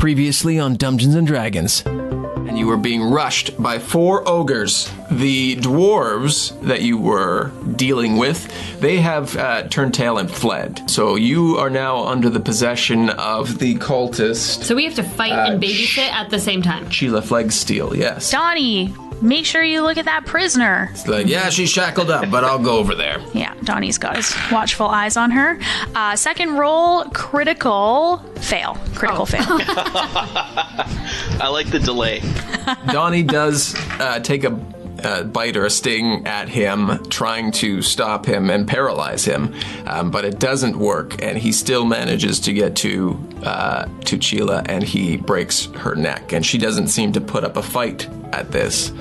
Previously on Dumbgeons and Dragons. And you were being rushed by 4 ogres. The dwarves that you were dealing with, they have turned tail and fled. So you are now under the possession of the cultist. So we have to fight and babysit at the same time. Sheila Flegsteel, yes. Donnie, make sure you look at that prisoner. It's like, yeah, she's shackled up, but I'll go over there. Yeah, Donnie's got his watchful eyes on her. Second roll, critical fail. Critical fail. I like the delay. Donnie does take a bite or a sting at him, trying to stop him and paralyze him, but it doesn't work, and he still manages to get to Sheila, and he breaks her neck, and she doesn't seem to put up a fight at this.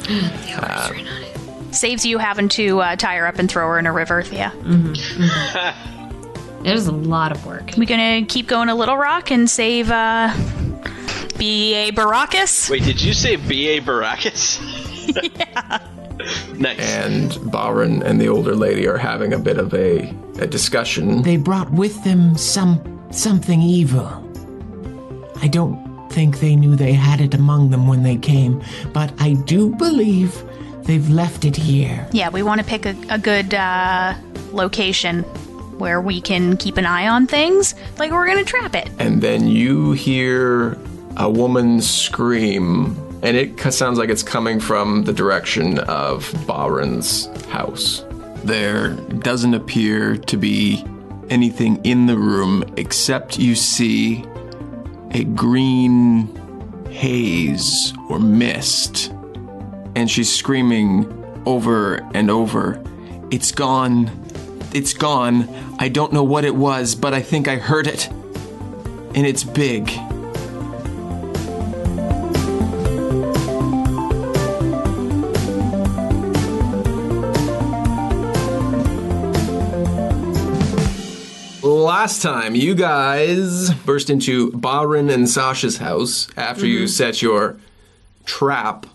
Saves you having to tie her up and throw her in a river, Thia. It was a lot of work. We gonna keep going to Little Rock and save B.A. Baracus? Wait, did you say B.A. Baracus? Yeah. Nice. And Byron and the older lady are having a bit of a discussion. They brought with them something evil. I don't think they knew they had it among them when they came, but I do believe they've left it here. Yeah, we want to pick a good location where we can keep an eye on things, like we're gonna trap it. And then you hear a woman scream, and it sounds like it's coming from the direction of Byron's house. There doesn't appear to be anything in the room except you see a green haze or mist. And she's screaming over and over, "It's gone. It's gone. I don't know what it was, but I think I heard it. And it's big." Last time, you guys burst into Byron and Sasha's house after you set your trap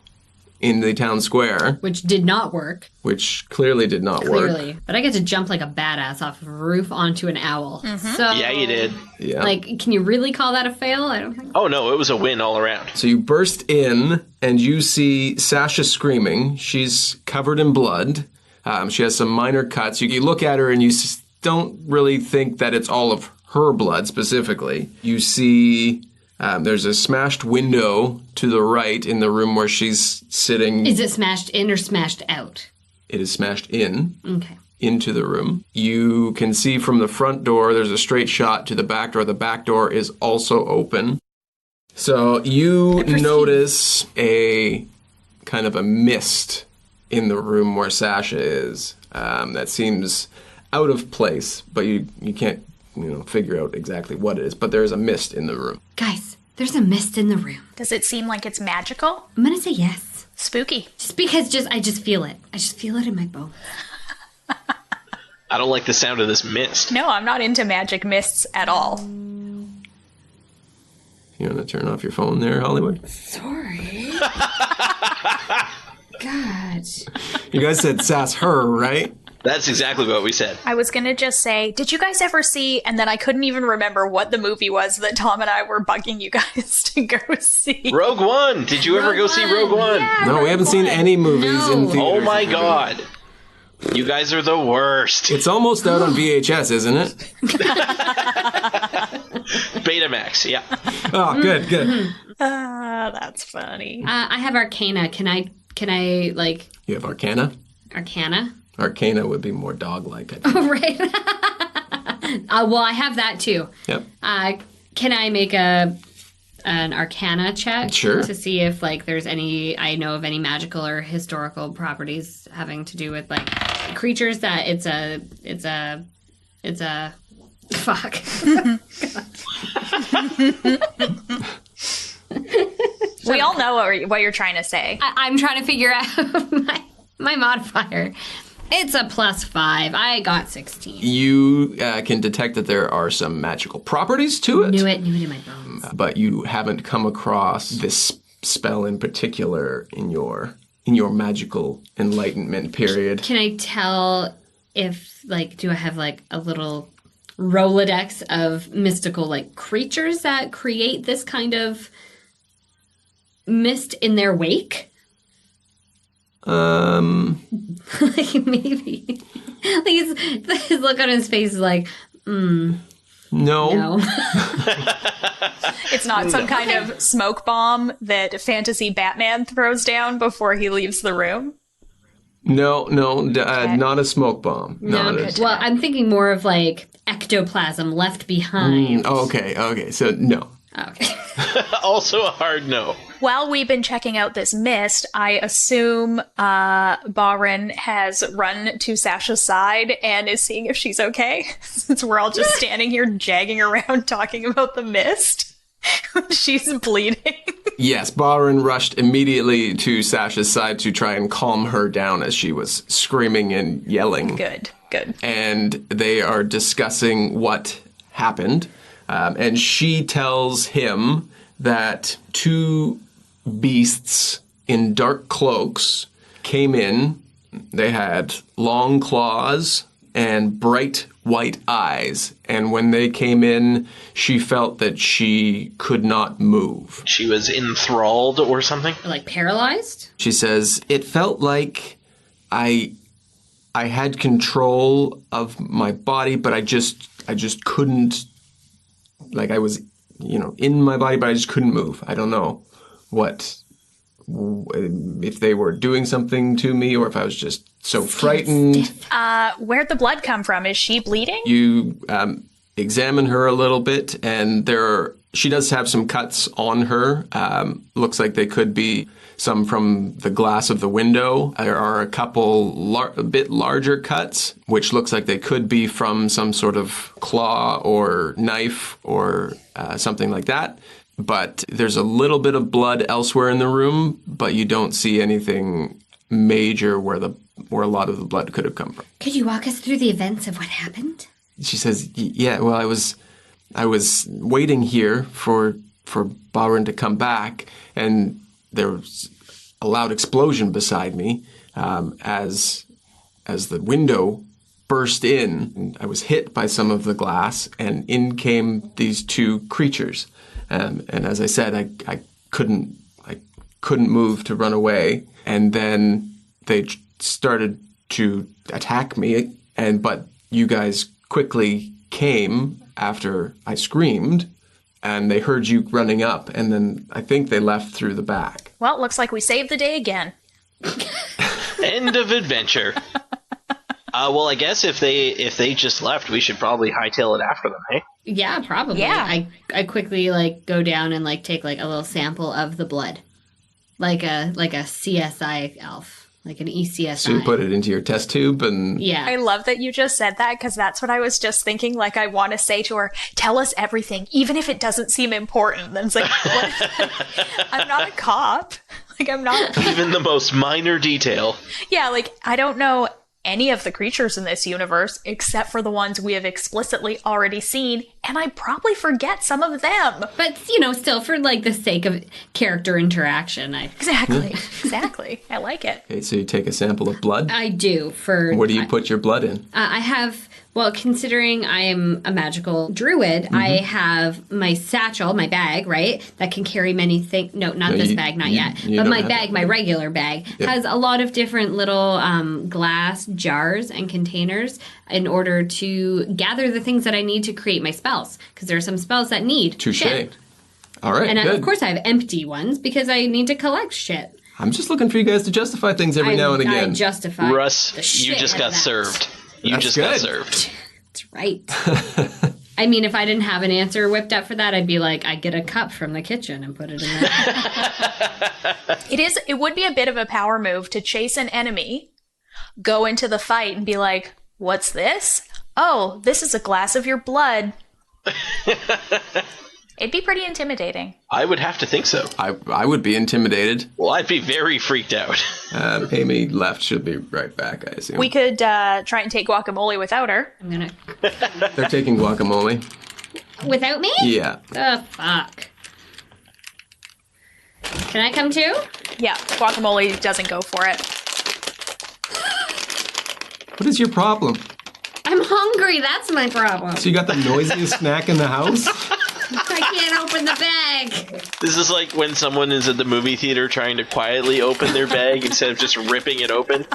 in the town square. Which did not work. Which clearly did not work. Clearly. But I get to jump like a badass off of a roof onto an owl. So, Yeah, you did. Yeah. Like, can you really call that a fail? I don't think. Oh, no, it was a win all around. So you burst in, and you see Sasha screaming. She's covered in blood. She has some minor cuts. You look at her, and you don't really think that it's all of her blood specifically. You see there's a smashed window to the right in the room where she's sitting. Is it smashed in or smashed out? It is smashed in. Okay. Into the room. You can see from the front door, there's a straight shot to the back door. The back door is also open. So you notice a kind of a mist in the room where Sasha is that seems out of place, but you can't figure out exactly what it is. But there is a mist in the room. Guys, there's a mist in the room. Does it seem like it's magical? I'm gonna say yes. Spooky. Just because I just feel it. I just feel it in my bones. I don't like the sound of this mist. No, I'm not into magic mists at all. You want to turn off your phone there, Hollywood? Sorry. God. You guys said sass her, right? That's exactly what we said. I was gonna just say, did you guys ever see, and then I couldn't even remember what the movie was that Tom and I were bugging you guys to go see. Rogue One! Did you ever go see Rogue One? Yeah, No, we haven't seen any movies in theaters. Oh my god. You guys are the worst. It's almost out on VHS, isn't it? Betamax, yeah. Oh, good. That's funny. I have Arcana. Can I like You have Arcana? Arcana? Arcana would be more dog-like, I think. Oh, right. Well, I have that too. Yep. Can I make an Arcana check? Sure. To see if there's I know of any magical or historical properties having to do with creatures that it's a fuck. We all know what you're trying to say. I'm trying to figure out my modifier. It's a +5. I got 16. You can detect that there are some magical properties to it. Knew it in my bones. But you haven't come across this spell in particular in your magical enlightenment period. Can I tell if, do I have, a little Rolodex of mystical, like, creatures that create this kind of mist in their wake? Like, maybe. Like, his look on his face is like, No. It's not some kind of smoke bomb that fantasy Batman throws down before he leaves the room? No, not a smoke bomb. No. Well, I'm thinking more of, like, ectoplasm left behind. Okay. So, no. Okay. Also a hard no. While we've been checking out this mist, I assume Bawrin has run to Sasha's side and is seeing if she's okay, since we're all just standing here jagging around talking about the mist. She's bleeding. Yes, Bawrin rushed immediately to Sasha's side to try and calm her down as she was screaming and yelling. Good. And they are discussing what happened. And she tells him that 2 beasts in dark cloaks came in. They had long claws and bright white eyes. And when they came in, she felt that she could not move. She was enthralled or something? Or, like, paralyzed? She says, it felt like I had control of my body, but I just couldn't. Like, I was, in my body, but I just couldn't move. I don't know if they were doing something to me or if I was just so frightened. Where'd the blood come from? Is she bleeding? You examine her a little bit, and she does have some cuts on her. Looks like they could be some from the glass of the window. There are a couple a bit larger cuts, which looks like they could be from some sort of claw or knife or something like that. But there's a little bit of blood elsewhere in the room, but you don't see anything major where a lot of the blood could have come from. Could you walk us through the events of what happened? She says, yeah, well, I was waiting here for Bawrin to come back, and there was a loud explosion beside me as the window burst in. And I was hit by some of the glass, and in came these 2 creatures. And as I said, I couldn't move to run away, and then they started to attack me. But you guys quickly came after I screamed, and they heard you running up, and then I think they left through the back. Well, it looks like we saved the day again. End of adventure. Well, I guess if they just left, we should probably hightail it after them, hey? Yeah, probably. Yeah. I quickly, like, go down and, like, take, like, a little sample of the blood. Like a CSI elf. Like an ECSI. So you put it into your test tube and... Yeah. I love that you just said that, because that's what I was just thinking. Like, I want to say to her, tell us everything, even if it doesn't seem important. Then it's like, what? I'm not a cop. Like, I'm not... Even the most minor detail. Yeah, like, I don't know any of the creatures in this universe except for the ones we have explicitly already seen, and I probably forget some of them. But, still for, like, the sake of character interaction. Exactly. I like it. Okay, so you take a sample of blood? I do. What do you put your blood in? I have... Well, considering I am a magical druid, I have my satchel, my bag, right? That can carry many things. No, not this bag, not yet. But my bag, my regular bag, has a lot of different little glass jars and containers in order to gather the things that I need to create my spells. Because there are some spells that need Touché. shit. All right, And good. of course I have empty ones because I need to collect shit. I'm just looking for you guys to justify things every now and again. I justify Russ, the shit you just out got of that. served. You That's just got good. served. That's right. I mean, if I didn't have an answer whipped up for that, I'd be like, I'd get a cup from the kitchen and put it in there. It would be a bit of a power move to chase an enemy, go into the fight and be like, what's this? Oh, this is a glass of your blood. It'd be pretty intimidating. I would have to think so. I would be intimidated. Well, I'd be very freaked out. Amy left. She'll be right back, I assume. We could try and take guacamole without her. I'm gonna... They're taking guacamole. Without me? Yeah. The fuck. Can I come too? Yeah, guacamole doesn't go for it. What is your problem? I'm hungry. That's my problem. So you got the noisiest snack in the house? I can't open the bag. This is like when someone is at the movie theater trying to quietly open their bag instead of just ripping it open.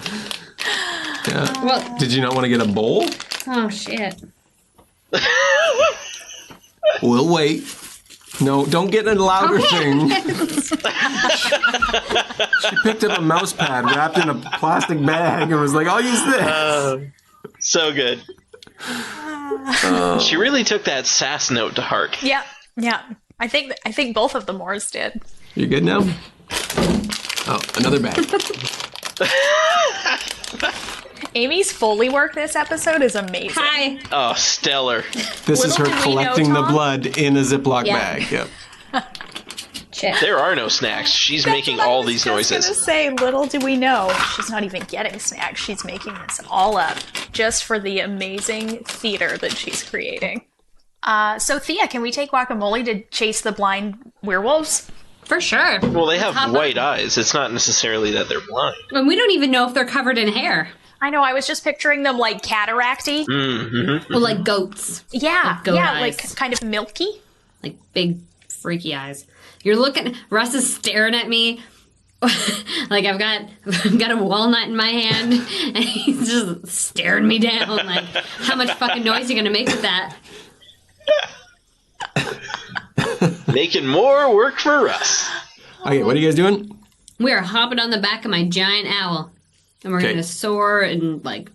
Yeah. Well, did you not want to get a bowl? oh, shit. We'll wait. No, don't get a louder thing. She picked up a mouse pad wrapped in a plastic bag and was like, I'll use this. So good. She really took that sass note to heart. Yeah. I think both of the Moors did. You good now? Oh, another bag. Amy's Foley work this episode is amazing. Hi. Oh, stellar. This is her did we know, collecting the Tom. blood in a Ziploc Yeah. bag. Yep. Shit. There are no snacks. She's making That's what I all was these just noises. gonna say, little do we know, she's not even getting snacks. She's making this all up just for the amazing theater that she's creating. So Thea, can we take Guacamole to chase the blind werewolves? For sure. Well, they Hop have on. white eyes. It's not necessarily that they're blind. And we don't even know if they're covered in hair. I know, I was just picturing them like cataracty. Or like goats. Yeah, Like goat eyes. like kind of milky. Like big, freaky eyes. You're looking... Russ is staring at me. Like I've got a walnut in my hand. And he's just staring me down. Like, how much fucking noise are you going to make with that? Making more work for us. Okay, what are you guys doing? We are hopping on the back of my giant owl. And we're Okay. going to soar and, like...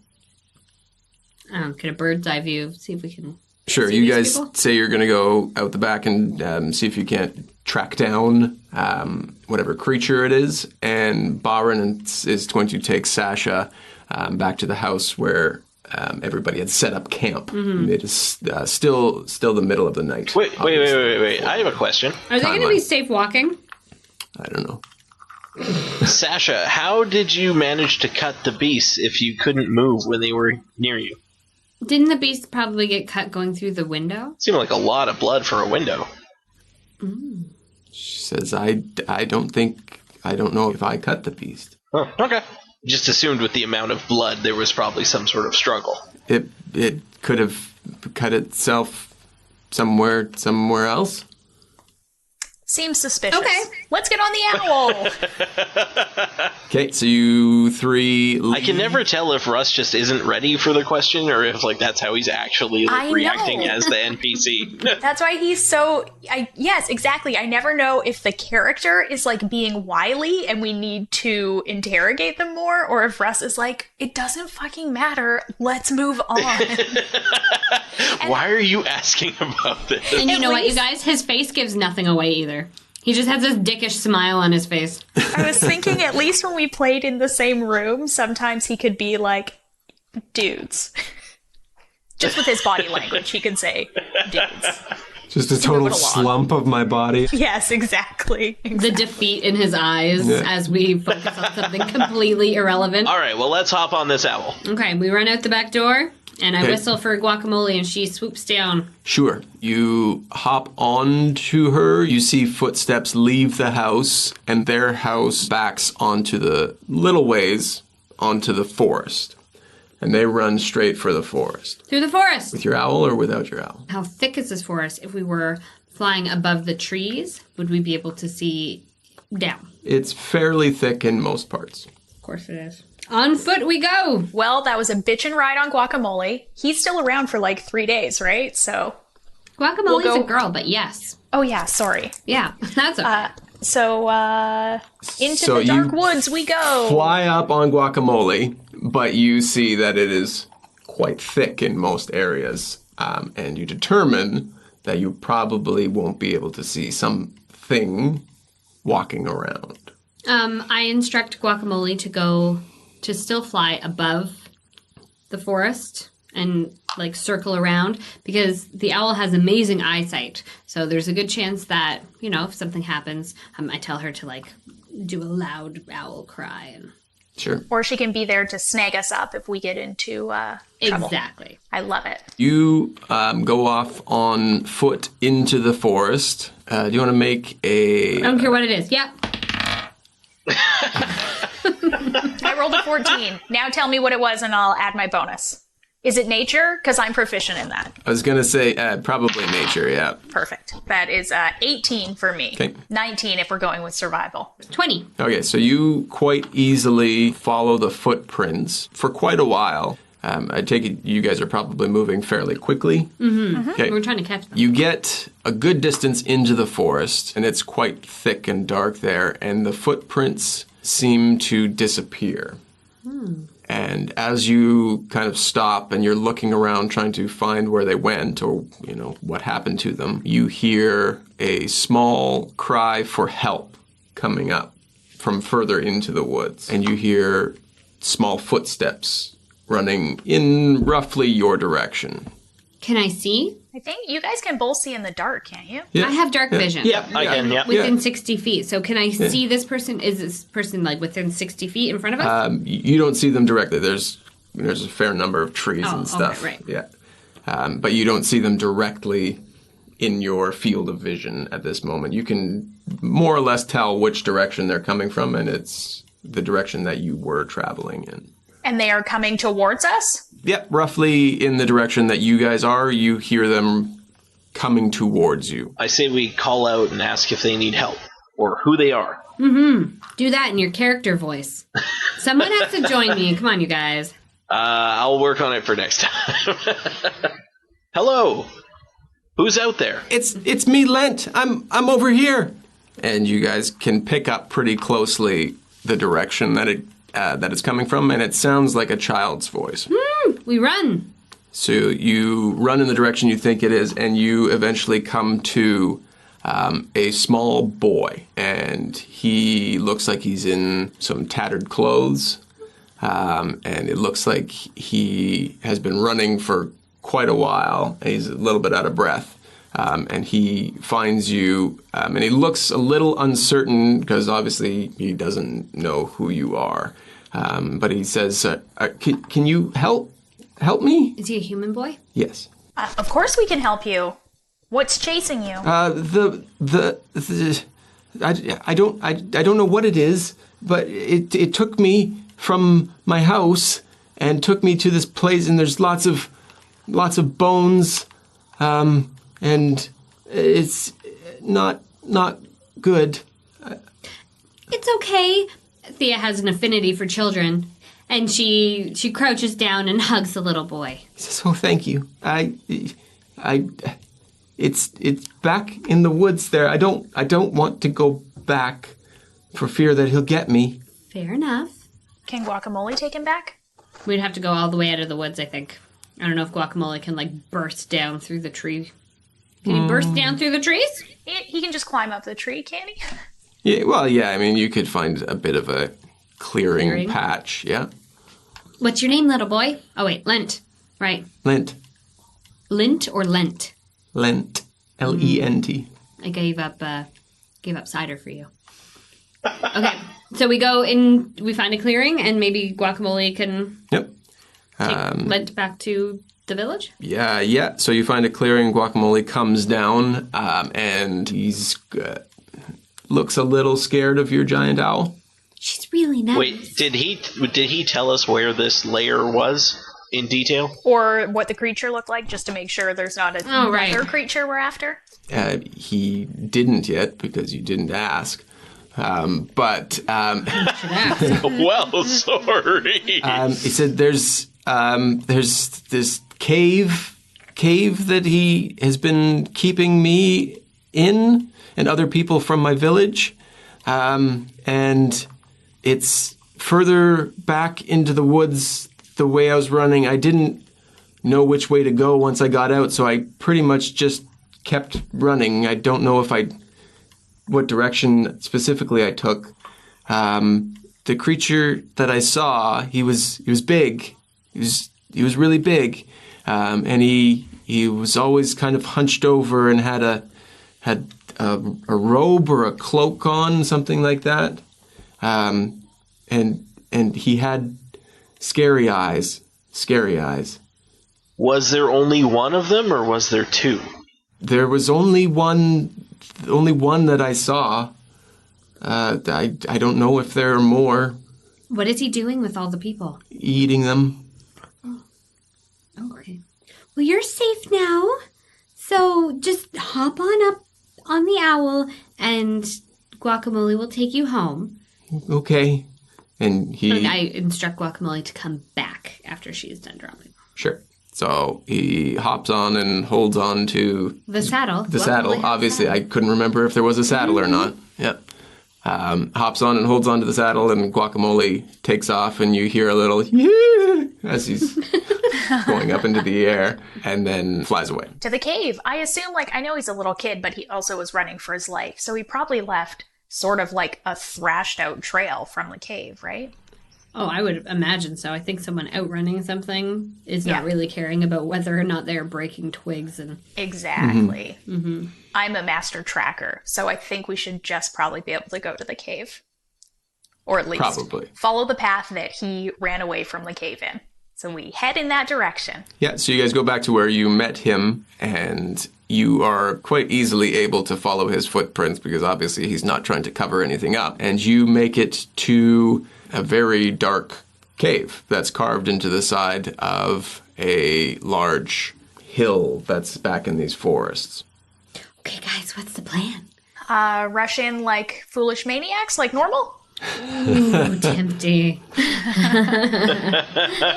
I don't know, get a bird's eye view. See if we can... Sure, See you these guys people? say you're going to go out the back and see if you can't track down whatever creature it is. And Baron is going to take Sasha back to the house where everybody had set up camp. Mm-hmm. It is still the middle of the night. Wait. I have a question. Are they going to be Timeline. safe walking? I don't know. Sasha, how did you manage to cut the beasts if you couldn't move when they were near you? Didn't the beast probably get cut going through the window? Seemed like a lot of blood for a window. She says, I don't know if I cut the beast. Oh, okay. Just assumed with the amount of blood there was probably some sort of struggle. It could have cut itself somewhere else. Seems suspicious. Okay. Let's get on the owl. Okay, so you three I can never tell if Russ just isn't ready for the question or if like that's how he's actually like, I know. reacting as the NPC. That's why he's so... yes, exactly. I never know if the character is like being wily and we need to interrogate them more, or if Russ is like, it doesn't fucking matter. Let's move on. Why are you asking about this? And you At know what, you least- guys? His face gives nothing away either. He just has this dickish smile on his face. I was thinking at least when we played in the same room, sometimes he could be like, dudes. Just with his body language, he could say, dudes. Just a total it along. slump of my body. Yes, exactly. The defeat in his eyes Yeah. as we focus on something completely irrelevant. All right, well, let's hop on this owl. Okay, we run out the back door, and I Okay. whistle for Guacamole, and she swoops down. Sure. You hop onto her. You see footsteps leave the house, and their house backs onto the little ways onto the forest. And they run straight for the forest. Through the forest! With your owl or without your owl? How thick is this forest? If we were flying above the trees, would we be able to see down? It's fairly thick in most parts. Of course it is. On foot we go! Well, that was a bitchin' ride on Guacamole. He's still around for like 3 days, right? So, Guacamole's We'll go- a girl, but yes. oh yeah, sorry. Yeah, that's okay. So, into So the dark you woods we go. Fly up on Guacamole, but you see that it is quite thick in most areas. And you determine that you probably won't be able to see something walking around. I instruct Guacamole to still fly above the forest and like circle around because the owl has amazing eyesight. So there's a good chance that, you know, if something happens, I tell her to like do a loud owl cry and Sure. Or she can be there to snag us up if we get into trouble. exactly. I love it. You go off on foot into the forest. Do you want to make I don't care what it is. Yep. I rolled a 14. Now tell me what it was and I'll add my bonus. Is it nature? Because I'm proficient in that. I was going to say probably nature, yeah. Perfect. That is 18 for me. Okay. 19 if we're going with survival. 20. Okay, so you quite easily follow the footprints for quite a while. I take it you guys are probably moving fairly quickly. Mm-hmm. Okay. We're trying to catch them. You get a good distance into the forest, and it's quite thick and dark there, and the footprints seem to disappear. And as you kind of stop and you're looking around trying to find where they went or, what happened to them, you hear a small cry for help coming up from further into the woods. And you hear small footsteps running in roughly your direction. Can I see? I think you guys can both see in the dark, can't you? Yeah. I have dark vision. Yeah, I can, yeah. Within 60 feet. So can I see this person? Is this person within 60 feet in front of us? You don't see them directly. There's a fair number of trees and stuff. Okay, right. Yeah. But you don't see them directly in your field of vision at this moment. You can more or less tell which direction they're coming from, and it's the direction that you were traveling in. And they are coming towards us? Yep, roughly in the direction that you guys are. You hear them coming towards you. I say we call out and ask if they need help or who they are. Do that in your character voice. Someone has to join me. Come on, you guys. I'll work on it for next time. Hello. Who's out there? It's me, Lent. I'm over here. And you guys can pick up pretty closely the direction that it's coming from, and it sounds like a child's voice. We run. So you run in the direction you think it is, and you eventually come to a small boy, and he looks like he's in some tattered clothes, and it looks like he has been running for quite a while, and he's a little bit out of breath. And he finds you, and he looks a little uncertain because obviously he doesn't know who you are. But he says, can you help me? Is he a human boy? Yes. Of course we can help you. What's chasing you? I don't know what it is, but it took me from my house and took me to this place, and there's lots of bones, and it's not good. It's okay. Thea has an affinity for children, and she crouches down and hugs the little boy. He says, "Oh, thank you. It's back in the woods there. I don't want to go back for fear that he'll get me." Fair enough. Can Guacamole take him back? We'd have to go all the way out of the woods, I think. I don't know if Guacamole can, burst down through the tree. Can he burst down through the trees? He can just climb up the tree, can't he? Yeah, well, yeah, I mean, you could find a bit of a clearing patch, yeah. What's your name, little boy? Oh, wait, Lent. Right. Lent. Lint or Lent? Lent. Lent. I gave up cider for you. Okay, so we go in, we find a clearing, and maybe Guacamole can Yep. take Lent back to the village? Yeah. So you find a clearing, Guacamole comes down, and he's looks a little scared of your giant owl. She's really nice. Wait, did he tell us where this lair was in detail? Or what the creature looked like, just to make sure there's not another creature we're after? He didn't yet, because you didn't ask. But well, sorry. He said there's this cave that he has been keeping me in and other people from my village, and it's further back into the woods. The way I was running, I didn't know which way to go once I got out, so I pretty much just kept running. I don't know what direction specifically I took. The creature that I saw, he was big. He was really big, and he was always kind of hunched over and had a robe or a cloak on, something like that, and he had scary eyes. Was there only one of them, or was there two? There was only one that I saw. I don't know if there are more. What is he doing with all the people? Eating them. Oh, Well, you're safe now. So just hop on up on the owl and Guacamole will take you home. Okay. And I instruct Guacamole to come back after she's done dropping. Sure. So he hops on and holds on to the saddle. The saddle. Obviously, I couldn't remember if there was a saddle or not. Yep. Hops on and holds onto the saddle, and Guacamole takes off, and you hear a little as he's going up into the air, and then flies away. To the cave. I assume, I know he's a little kid, but he also was running for his life, so he probably left sort of like a thrashed out trail from the cave, right? Oh, I would imagine so. I think someone outrunning something is not really caring about whether or not they're breaking twigs. And Exactly. Mm-hmm. I'm a master tracker, so I think we should just probably be able to go to the cave. Or at least follow the path that he ran away from the cave in. So we head in that direction. Yeah, so you guys go back to where you met him, and you are quite easily able to follow his footprints because obviously he's not trying to cover anything up. And you make it to a very dark cave that's carved into the side of a large hill that's back in these forests. Okay, guys, what's the plan? Rush in like foolish maniacs, like normal? Ooh, tempting.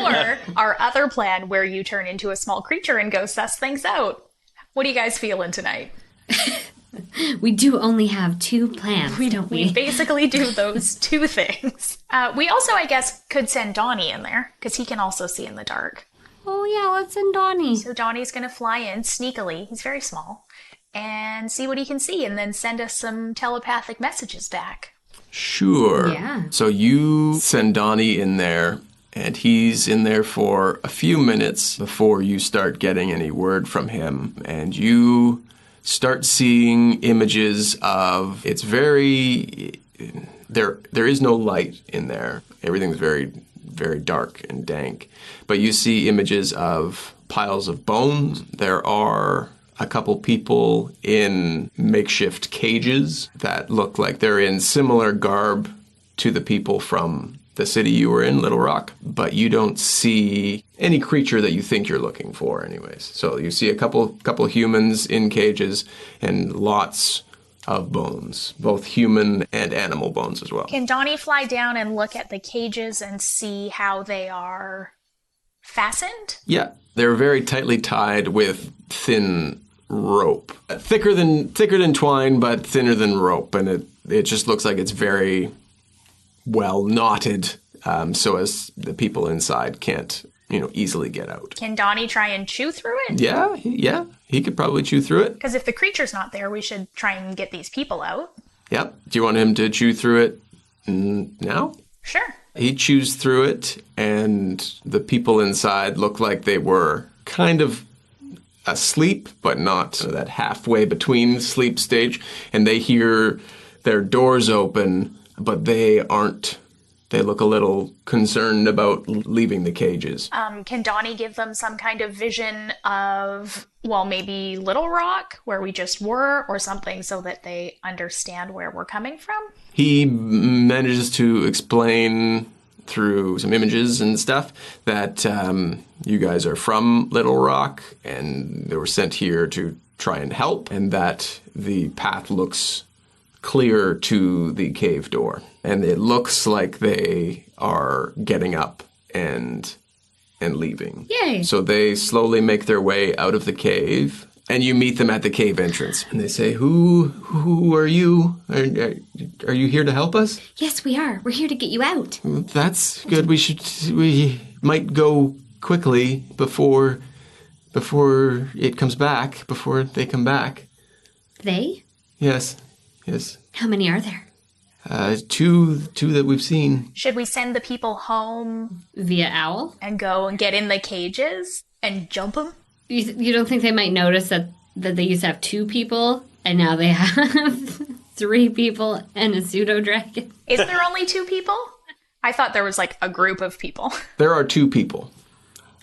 Or our other plan where you turn into a small creature and go suss things out. What are you guys feeling tonight? We do only have two plans, don't we? We basically do those two things. We also, I guess, could send Donnie in there, because he can also see in the dark. Oh, yeah, let's send Donnie. So Donnie's going to fly in sneakily, he's very small, and see what he can see, and then send us some telepathic messages back. Sure. Yeah. So you send Donnie in there, and he's in there for a few minutes before you start getting any word from him, and you start seeing images of, it's very, there is no light in there. Everything's very, very dark and dank. But you see images of piles of bones. There are a couple people in makeshift cages that look like they're in similar garb to the people from the city you were in, Little Rock, but you don't see any creature that you think you're looking for anyways. So you see a couple humans in cages and lots of bones, both human and animal bones as well. Can Donnie fly down and look at the cages and see how they are fastened? Yeah, they're very tightly tied with thin rope. Thicker than twine, but thinner than rope, and it just looks like it's very well knotted, so as the people inside can't, easily get out. Can Donnie try and chew through it? Yeah, he could probably chew through it. Because if the creature's not there, we should try and get these people out. Yep. Do you want him to chew through it now? Sure. He chews through it, and the people inside look like they were kind of asleep, but not that halfway between sleep stage, and they hear their doors open, but they aren't. They look a little concerned about leaving the cages. Can Donnie give them some kind of vision of, maybe Little Rock, where we just were, or something so that they understand where we're coming from? He manages to explain through some images and stuff that you guys are from Little Rock and they were sent here to try and help, and that the path looks clear to the cave door. And it looks like they are getting up and leaving. Yay! So they slowly make their way out of the cave, and you meet them at the cave entrance. And they say, Who are you? Are you here to help us? Yes, we are. We're here to get you out. That's good. We might go quickly before it comes back, before they come back. They? Yes. How many are there? Two that we've seen. Should we send the people home Via owl? and go and get in the cages and jump them? You don't think they might notice that they used to have two people and now they have three people and a pseudo dragon? Is there only two people? I thought there was a group of people. There are two people,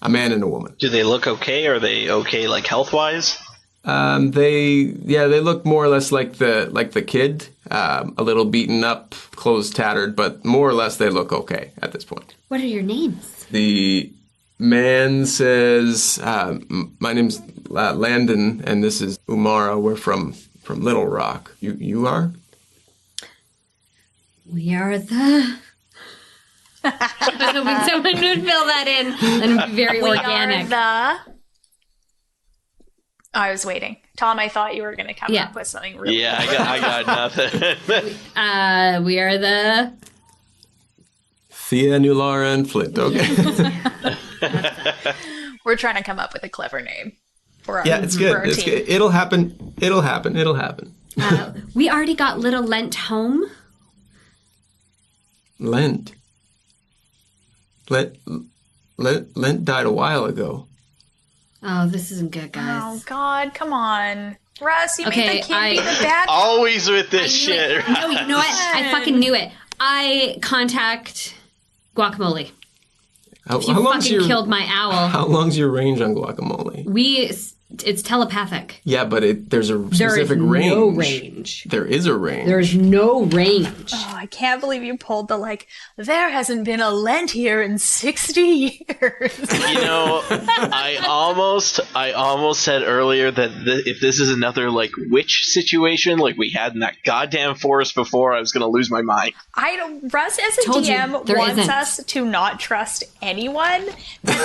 a man and a woman. Do they look okay? Are they okay, health-wise? They look more or less like the kid, a little beaten up, clothes tattered, but more or less they look okay at this point. What are your names? The man says, my name's Landon, and this is Umara. We're from Little Rock. You are? We are the... I was hoping someone would fill that in. And it would be very organic. I was waiting. Tom, I thought you were going to come up with something really Yeah, I got nothing. We are the... Thia, Nulara, and Flint. Okay. We're trying to come up with a clever name for our it's good. for our It's team. good. It'll happen. We already got little Lent home. Lent died a while ago. Oh, this isn't good, guys. Oh, God, come on. Russ, you Okay, made the kid be the bad Always with this shit. No, you know what? I fucking knew it. I contact Guacamole. How You long's fucking killed my owl. How long's your range on Guacamole? It's telepathic. Yeah, but there's a There is specific range. no range. There is a range. There's no range. Oh, I can't believe you pulled the, there hasn't been a Lent here in 60 years. You know, I almost said earlier that if this is another, witch situation like we had in that goddamn forest before, I was going to lose my mind. Russ as a Told you, DM there wants isn't. us to not trust anyone. And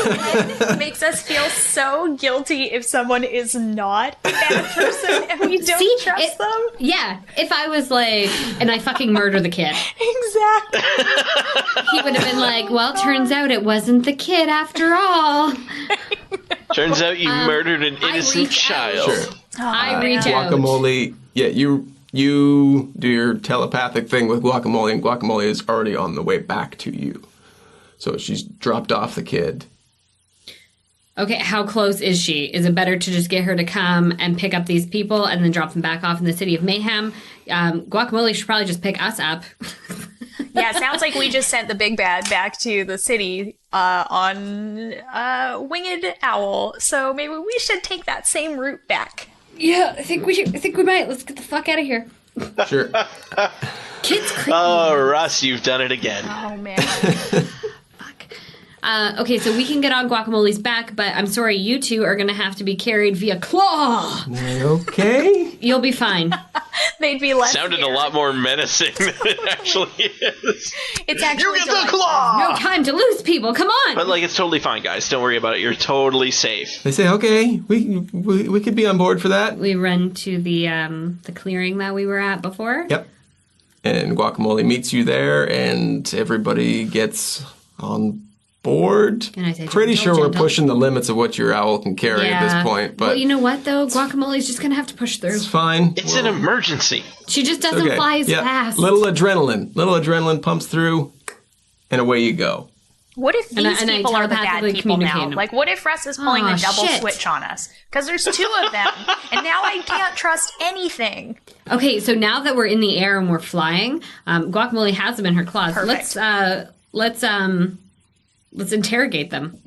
then makes us feel so guilty if someone is not a bad person and we don't trust them. Yeah, if I was and I fucking murder the kid. Exactly. He would have been well, turns out it wasn't the kid after all. Turns out you murdered an innocent child. Sure. I reach out. Guacamole. Yeah, you do your telepathic thing with Guacamole, and Guacamole is already on the way back to you. So she's dropped off the kid. Okay, how close is she? Is it better to just get her to come and pick up these people and then drop them back off in the City of Mayhem? Guacamole should probably just pick us up. Yeah, it sounds like we just sent the big bad back to the city on Winged Owl. So maybe we should take that same route back. Yeah, I think we might. Let's get the fuck out of here. Sure. Kids creepy. Oh, Russ, you've done it again. Oh, man. Okay, so we can get on Guacamole's back, but I'm sorry, you two are going to have to be carried via claw. Okay. You'll be fine. They'd be less Sounded scared. a lot more menacing than it actually is. It's actually You get the claw! No time to lose people. Come on. But it's totally fine, guys. Don't worry about it. You're totally safe. They say, okay, we could be on board for that. We run to the clearing that we were at before. Yep. And Guacamole meets you there, and everybody gets on board. And I say, pretty gentle, sure we're gentle. pushing the limits of what your owl can carry at this point. But well, you know what, though? Guacamole's just going to have to push through. it's fine. It's an emergency. She just doesn't Okay. fly as Yeah. fast. Little adrenaline pumps through, and away you go. What if these and I people are the bad telepathically people now? communicate. What if Russ is pulling Aw, the double shit. switch on us? Because there's two of them, and now I can't trust anything. Okay, so now that we're in the air and we're flying, Guacamole has them in her claws. Perfect. Let's interrogate them.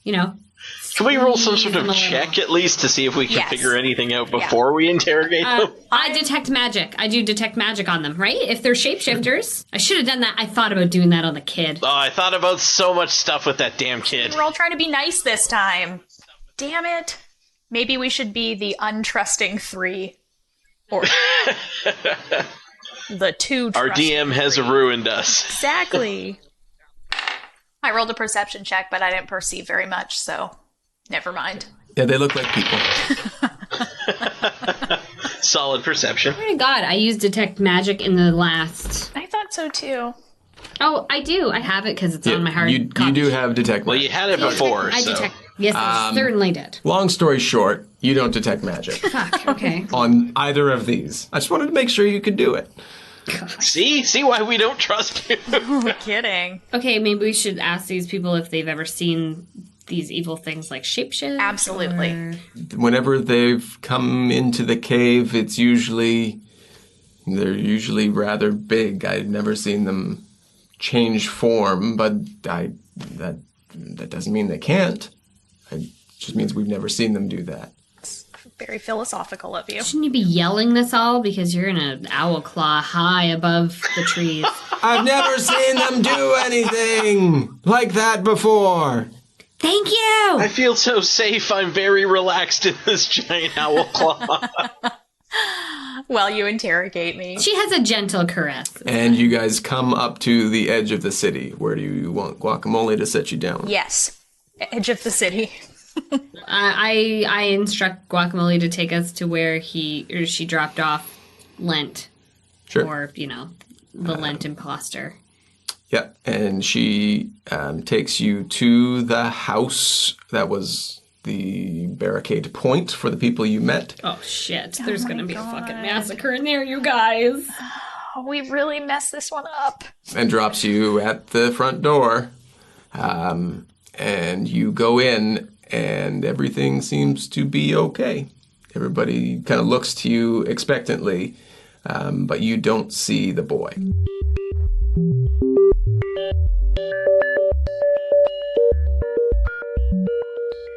Can we roll some sort of check at least to see if we can Yes. figure anything out before we interrogate them? I detect magic. I do detect magic on them, right? If they're shapeshifters. I should have done that. I thought about doing that on the kid. Oh, I thought about so much stuff with that damn kid. We're all trying to be nice this time. Damn it. Maybe we should be the untrusting three. Or the two Our trusting DM has three. ruined us. Exactly. I rolled a perception check, but I didn't perceive very much, so never mind. Yeah, they look like people. Solid perception. Oh my god, I used detect magic in the last... I thought so too. Oh, I do. I have it because it's on my hard you copy. do have detect Well, magic. you had it before, I so. detect... Yes, I certainly did. Long story short, you don't detect magic Fuck, okay. on either of these. I just wanted to make sure you could do it. See why we don't trust you. Kidding. Okay, maybe we should ask these people if they've ever seen these evil things like shapeshift. Absolutely. or- Whenever they've come into the cave, they're usually rather big. I've never seen them change form, but that doesn't mean they can't. It just means we've never seen them do that. Very philosophical of you. Shouldn't you be yelling this all because you're in an owl claw high above the trees? I've never seen them do anything like that before. Thank you! I feel so safe. I'm very relaxed in this giant owl claw. While you interrogate me. She has a gentle caress. And you guys come up to the edge of the city. Where do you want Guacamole to set you down? Yes. Edge of the city. I instruct Guacamole to take us to where he or she dropped off Lent. Sure. Or, the Lent imposter. Yeah, and she takes you to the house that was the barricade point for the people you met. Oh, shit. There's going to be a fucking massacre in there, you guys. Oh, we really messed this one up. And drops you at the front door. And you go in, and everything seems to be okay. Everybody kind of looks to you expectantly, but you don't see the boy.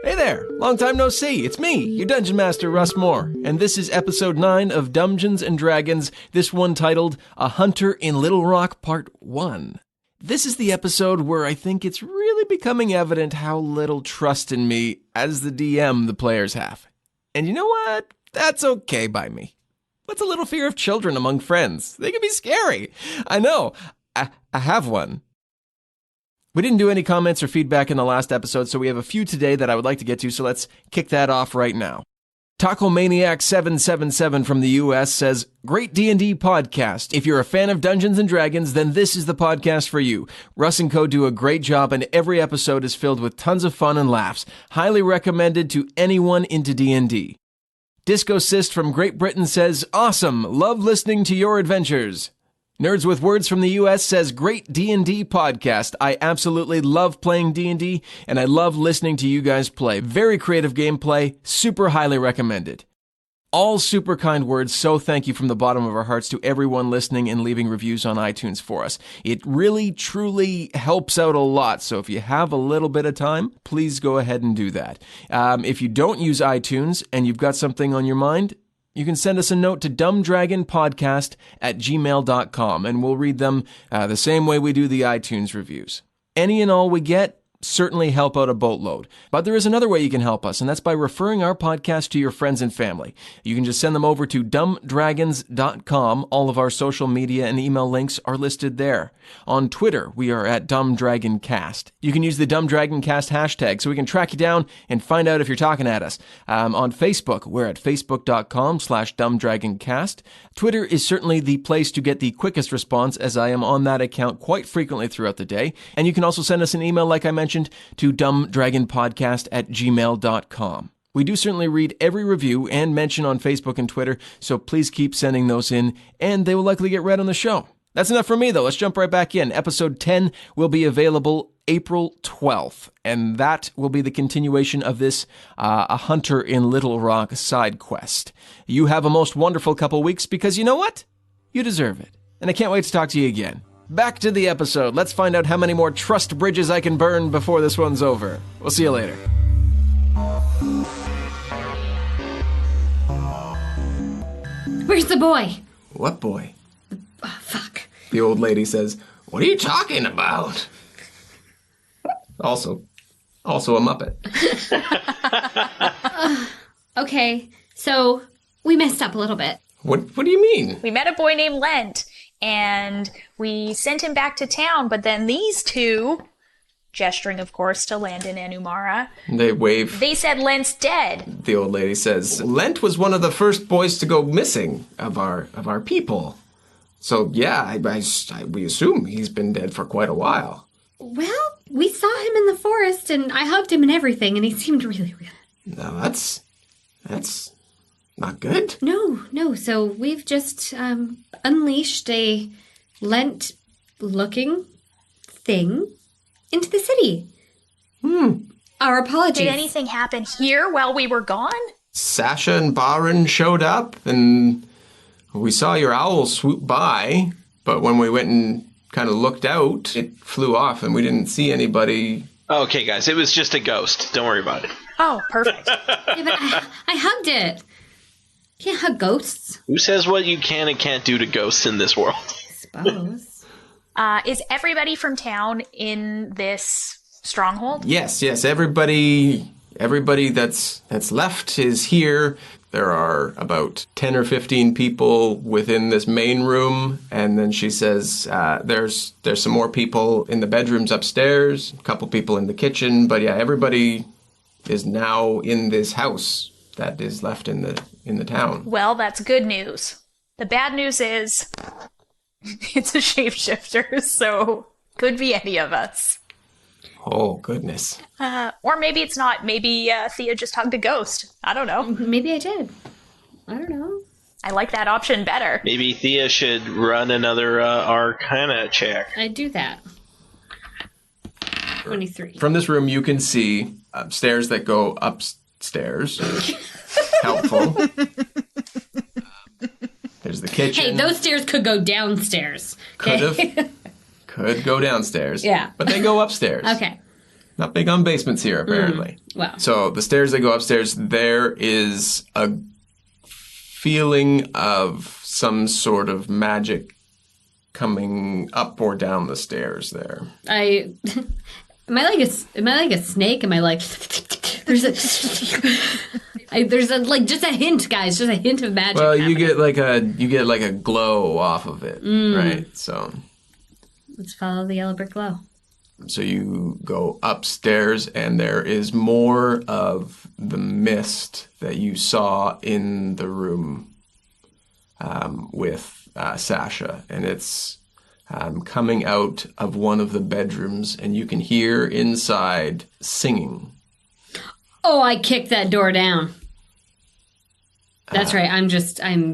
Hey there! Long time no see. It's me, your Dungeon Master, Russ Moore, and this is episode 9 of Dumbgeons and Dragons, this one titled A Hunter in Little Rock Part 1. This is the episode where I think it's really becoming evident how little trust in me as the DM the players have. And you know what? That's okay by me. What's a little fear of children among friends? They can be scary. I know. I have one. We didn't do any comments or feedback in the last episode, so we have a few today that I would like to get to, so let's kick that off right now. Taco Maniac 777 from the US says, "Great D&D podcast. If you're a fan of Dungeons and Dragons, then this is the podcast for you. Russ and Co do a great job, and every episode is filled with tons of fun and laughs. Highly recommended to anyone into D&D." Disco Cyst from Great Britain says, "Awesome. Love listening to your adventures." Nerds with Words from the US says, "Great D&D podcast. I absolutely love playing D&D, and I love listening to you guys play. Very creative gameplay. Super highly recommended." All super kind words, so thank you from the bottom of our hearts to everyone listening and leaving reviews on iTunes for us. It really, truly helps out a lot, so if you have a little bit of time, please go ahead and do that. If you don't use iTunes and you've got something on your mind, you can send us a note to dumbdragonpodcast@gmail.com, and we'll read them the same way we do the iTunes reviews. Any and all we get certainly help out a boatload. But there is another way you can help us, and that's by referring our podcast to your friends and family. You can just send them over to dumbdragons.com. All of our social media and email links are listed there. On Twitter, we are at dumbdragoncast. You can use the dumbdragoncast hashtag so we can track you down and find out if you're talking at us. On Facebook, we're at facebook.com/dumbdragoncast. Twitter is certainly the place to get the quickest response, as I am on that account quite frequently throughout the day. And you can also send us an email, like I mentioned, to dumbdragonpodcast@gmail.com. We do certainly read every review and mention on Facebook and Twitter, so please keep sending those in, and they will likely get read on the show. That's enough for me, though. Let's jump right back in. Episode 10 will be available April 12th, and that will be the continuation of this A Hunter in Little Rock side quest. You have a most wonderful couple weeks, because you know what? You deserve it. And I can't wait to talk to you again. Back to the episode. Let's find out how many more trust bridges I can burn before this one's over. We'll see you later. Where's the boy? What boy? Oh, fuck. The old lady says, "What are you talking about?" Also a Muppet. Okay, so we messed up a little bit. What do you mean? We met a boy named Lent, and we sent him back to town, but then these two, gesturing, of course, to Landon and Umara, They wave. they said Lent's dead. The old lady says, "Lent was one of the first boys to go missing of our people. So yeah, we assume he's been dead for quite a while." Well, we saw him in the forest, and I hugged him and everything, and he seemed really real. No, that's not good. No, so we've just unleashed a Lent-looking thing into the city. Our apologies. Did anything happen here while we were gone? Sasha and Baron showed up, and we saw your owl swoop by, but when we went and kind of looked out, it flew off, and we didn't see anybody. Okay, guys, it was just a ghost. Don't worry about it. Oh, perfect. Yeah, but I hugged it. Can't hug ghosts. Who says what you can and can't do to ghosts in this world? I suppose. Is everybody from town in this stronghold? Yes. Everybody that's left is here. There are about 10 or 15 people within this main room, and then she says there's some more people in the bedrooms upstairs, a couple people in the kitchen, but yeah, everybody is now in this house that is left in the town. Well, that's good news. The bad news is it's a shapeshifter, so could be any of us. Oh, goodness. Or maybe it's not. Maybe Thea just hugged a ghost. I don't know. Maybe I did. I don't know. I like that option better. Maybe Thea should run another Arcana check. I do that. 23. From this room, you can see stairs that go upstairs. Helpful. There's the kitchen. Hey, those stairs could go downstairs. Could go downstairs. Yeah. But they go upstairs. Okay. Not big on basements here, apparently. Wow. So the stairs that go upstairs, there is a feeling of some sort of magic coming up or down the stairs there. Am I like a snake? Am I like there's a just a hint, guys, just a hint of magic. Well, happening. you get like a glow off of it, right? So let's follow the yellow brick glow. So you go upstairs, and there is more of the mist that you saw in the room with Sasha, and it's coming out of one of the bedrooms, and you can hear inside singing. Oh, I kicked that door down. That's right. I'm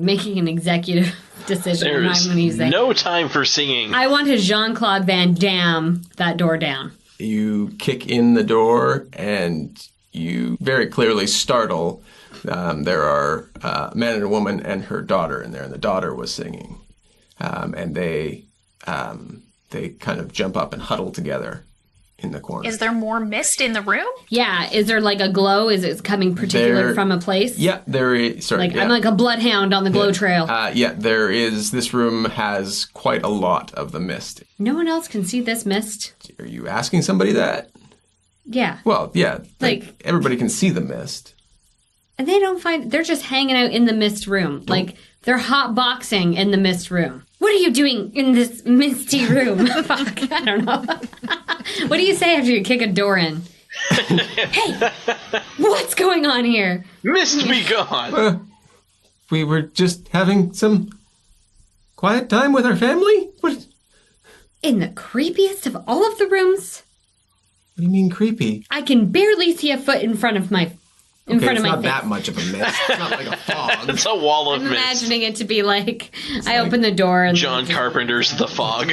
making an executive decision. There's I'm going to use that. no time for singing. I want to Jean-Claude Van Damme that door down. You kick in the door, and you very clearly startle. There are a man and a woman and her daughter in there, and the daughter was singing. And they kind of jump up and huddle together in the corner. Is there more mist in the room? Yeah. Is there like a glow? Is it coming particular from a place? Yeah, there is. Sorry, I'm like a bloodhound on the glow trail. Yeah, there is. This room has quite a lot of the mist. No one else can see this mist. Are you asking somebody that? Yeah. Well, yeah. Like everybody can see the mist. And they're just hanging out in the mist room. Like they're hot boxing in the mist room. What are you doing in this misty room? Fuck, I don't know. What do you say after you kick a door in? Hey, what's going on here? Mist be gone. We were just having some quiet time with our family? What In the creepiest of all of the rooms? do you mean creepy? I can barely see a foot in front of my It's face. not that much of a mist. It's not like a fog. It's a wall of I'm mist. imagining it to be like, I open the door and... John Carpenter's The Fog.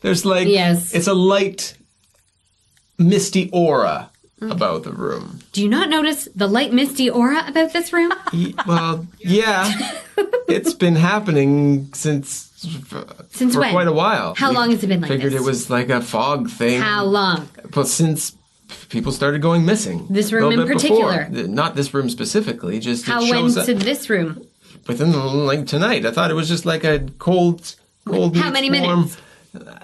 There's like... Yes. It's a light, misty aura about the room. Do you not notice the light misty aura about this room? Well, yeah. It's been happening since for when? quite a while. How long has it been like Figured this? it was like a fog thing. How long? Well, since people started going missing. This room A little in bit particular? before. Not this room specifically, just How it when shows up to this room? within like tonight. I thought it was just like a cold How many warm, minutes? A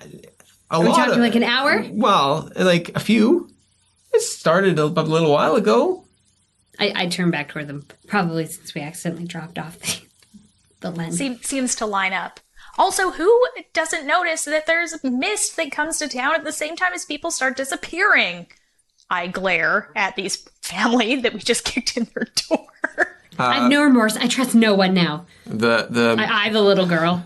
Are we lot talking of, like an hour? Well, like a few. It started a little while ago. I turn back toward them, probably since we accidentally dropped off the lens. Seems to line up. Also, who doesn't notice that there's mist that comes to town at the same time as people start disappearing? I glare at these family that we just kicked in their door. I have no remorse. I trust no one now. The the little girl.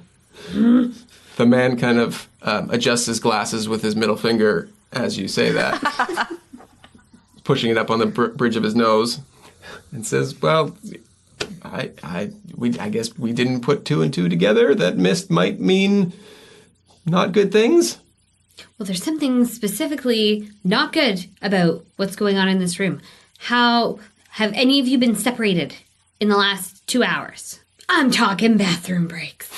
the man kind of adjusts his glasses with his middle finger as you say that, pushing it up on the bridge of his nose, and says, "Well, I guess we didn't put two and two together. That mist might mean not good things." Well, there's something specifically not good about what's going on in this room. How have any of you been separated in the last 2 hours? I'm talking bathroom breaks.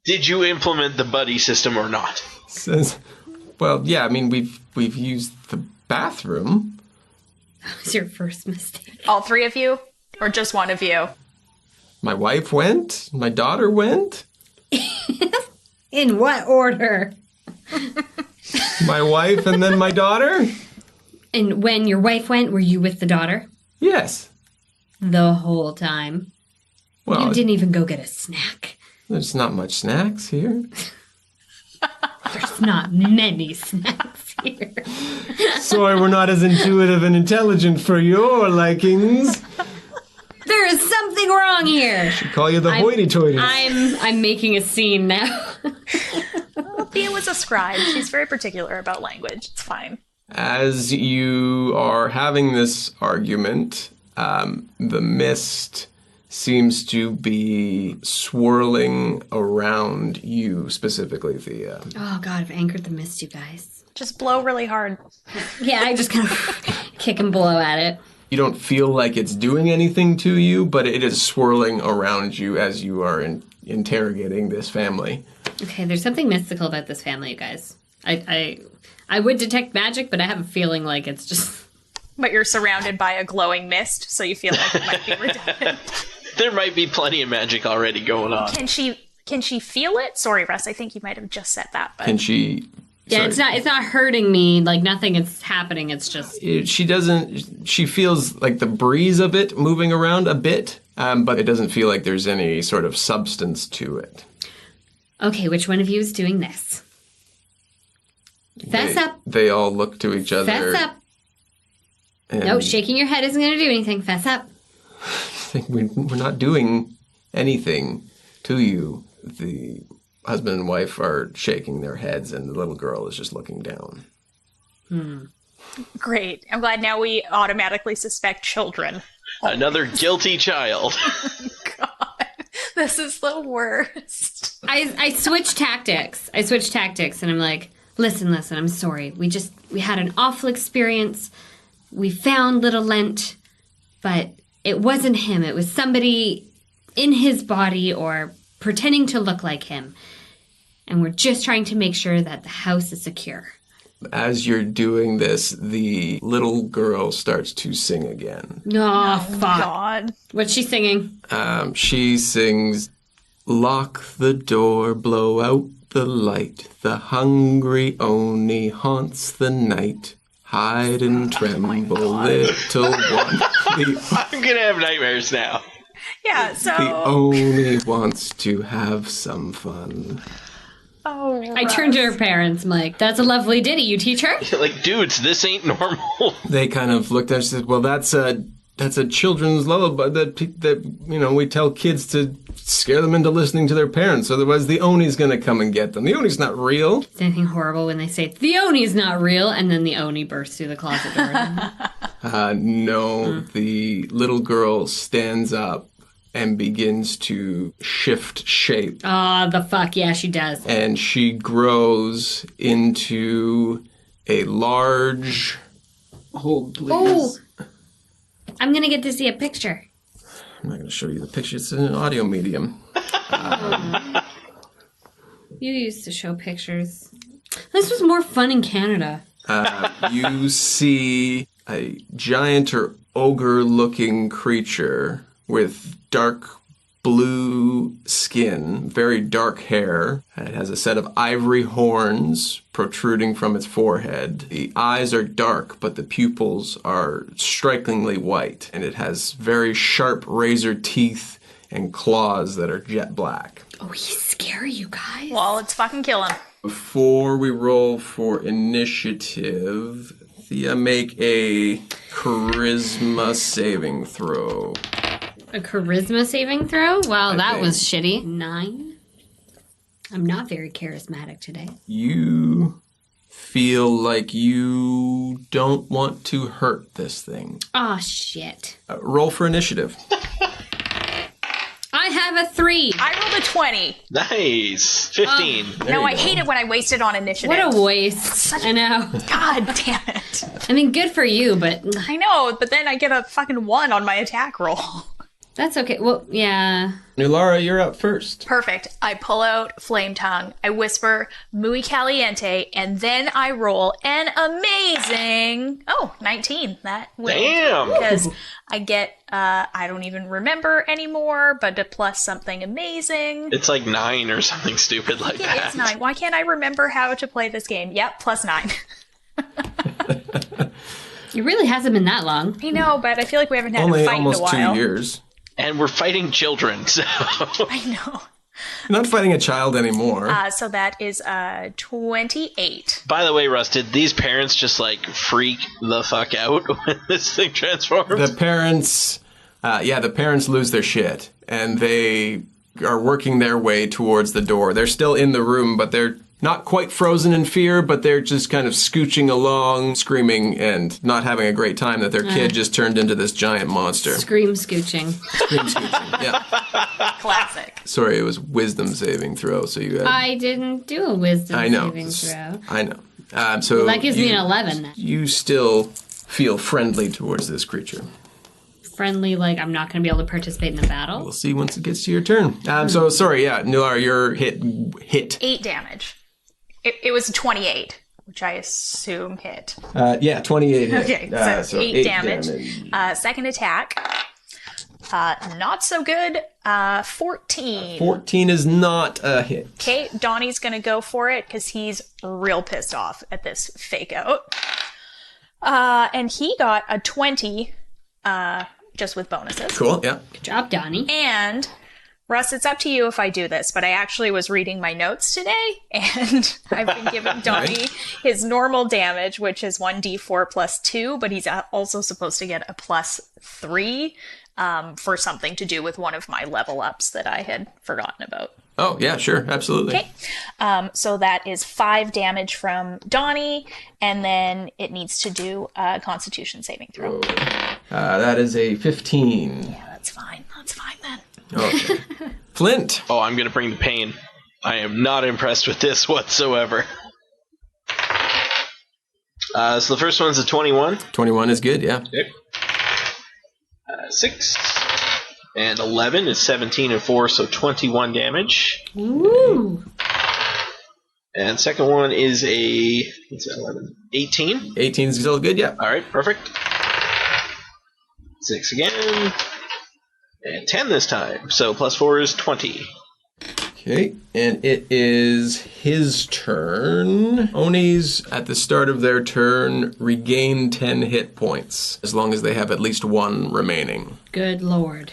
Did you implement the buddy system or not? Says, "Well, yeah. I mean, we've used the bathroom." That was your first mistake. All three of you? Or just one of you? My wife went. My daughter went. In what order? My wife and then my daughter? And when your wife went, were you with the daughter? Yes. The whole time? Well, you didn't even go get a snack. There's not much snacks here. There's not many snacks here. Sorry, we're not as intuitive and intelligent for your likings. There is something wrong here. I call you the hoity-toity. I'm making a scene now. Well, Thea was a scribe. She's very particular about language. It's fine. As you are having this argument, the mist seems to be swirling around you, specifically, Thea. Oh, God, I've anchored the mist, you guys. Just blow really hard. Yeah, I just kind of kick and blow at it. You don't feel like it's doing anything to you, but it is swirling around you as you are interrogating this family. Okay, there's something mystical about this family, you guys. I would detect magic, but I have a feeling like it's just... But you're surrounded by a glowing mist, so you feel like it might be redundant. There might be plenty of magic already going on. Can she feel it? Sorry, Russ, I think you might have just said that. But... Can she... Yeah, Sorry. it's not hurting me. Like, nothing is happening. It's just... She feels like the breeze of it moving around a bit, but it doesn't feel like there's any sort of substance to it. Okay, which one of you is doing this? Fess up. They all look to each other. Fess up. No, shaking your head isn't going to do anything. Fess up. We're not doing anything to you. The husband and wife are shaking their heads, and the little girl is just looking down. Great. I'm glad now we automatically suspect children. Another guilty child. God, this is the worst. I switch tactics. And I'm like, listen, I'm sorry. We had an awful experience. We found little Lent, but it wasn't him. It was somebody in his body or pretending to look like him. And we're just trying to make sure that the house is secure. As you're doing this, the little girl starts to sing again. Oh, fuck. God. What's she singing? She sings, "Lock the door, blow out the light. The hungry Oni haunts the night. Hide and tremble, little one." I'm gonna have nightmares now. Yeah, so... The Oni wants to have some fun. Oh, I turned to her parents. I'm like, that's a lovely ditty. You teach her? Like, dudes, this ain't normal. They kind of looked at us and said, "Well, that's a children's lullaby that we tell kids to scare them into listening to their parents. Otherwise, the Oni's going to come and get them. The Oni's not real." Is anything horrible when they say, the Oni's not real, and then the Oni bursts through the closet door? No, the little girl stands up and begins to shift shape. Oh, the fuck. Yeah, she does. And she grows into a large... Hold, please. Oh, I'm going to get to see a picture. I'm not going to show you the picture. It's in an audio medium. You used to show pictures. This was more fun in Canada. You see a giant or ogre-looking creature with dark blue skin, very dark hair. It has a set of ivory horns protruding from its forehead. The eyes are dark, but the pupils are strikingly white. And it has very sharp razor teeth and claws that are jet black. Oh, he's scary, you guys. Well, let's fucking kill him. Before we roll for initiative, Thea, make a charisma saving throw. A charisma saving throw? Wow, that was shitty. 9. I'm not very charismatic today. You feel like you don't want to hurt this thing. Oh, shit. Roll for initiative. I have a 3. I rolled a 20. Nice. 15. No, I hate it when I waste it on initiative. What a waste. I know. God damn it. I mean, good for you, but... I know, but then I get a fucking 1 on my attack roll. That's okay. Well, yeah. Nulara, you're up first. Perfect. I pull out Flame Tongue. I whisper Muy Caliente, and then I roll an amazing 19. That will. Damn! Because I get I don't even remember anymore, but a plus something amazing. It's like 9 or something stupid like that. It's 9. Why can't I remember how to play this game? Yep, plus 9. It really hasn't been that long. I know, but I feel like we haven't had Only a fight in a almost while. 2 years. And we're fighting children, so... I know. You're not fighting a child anymore. So that is 28. By the way, Russ, did these parents just, like, freak the fuck out when this thing transforms? The parents lose their shit, and they are working their way towards the door. They're still in the room, but they're not quite frozen in fear, but they're just kind of scooching along, screaming, and not having a great time that their kid just turned into this giant monster. Scream scooching. Scream scooching, yeah. Classic. Sorry, it was wisdom saving throw, so you had... I didn't do a wisdom saving throw. I know. So That gives me an 11 then. You still feel friendly towards this creature. Friendly, like I'm not going to be able to participate in the battle. We'll see once it gets to your turn. So, sorry, Nulara, you're hit. 8 damage. It was 28, which I assume hit. 28 hit. Okay, so 8 damage. damage. Second attack. Not so good. 14. 14 is not a hit. Okay, Donnie's gonna go for it because he's real pissed off at this fake out. And he got a 20, just with bonuses. Cool, yeah. Good job, Donnie. And Russ, it's up to you if I do this, but I actually was reading my notes today, and I've been giving Donnie his normal damage, which is 1d4 plus 2, but he's also supposed to get a plus 3 for something to do with one of my level ups that I had forgotten about. Oh, yeah, sure, absolutely. Okay. So that is 5 damage from Donnie, and then it needs to do a Constitution saving throw. That is a 15. Yeah, that's fine. That's fine then. Okay. Flint. Oh, I'm going to bring the pain. I am not impressed with this whatsoever. So the first one's a 21. 21 is good, yeah. Yep. 6. And 11 is 17 and 4, so 21 damage. Woo! And second one is a... what's that, 11? 18. 18 is still good, yeah. All right, perfect. 6 again. And 10 this time. So plus 4 is 20. Okay, and it is his turn. Onis, at the start of their turn, regain 10 hit points, as long as they have at least 1 remaining. Good lord.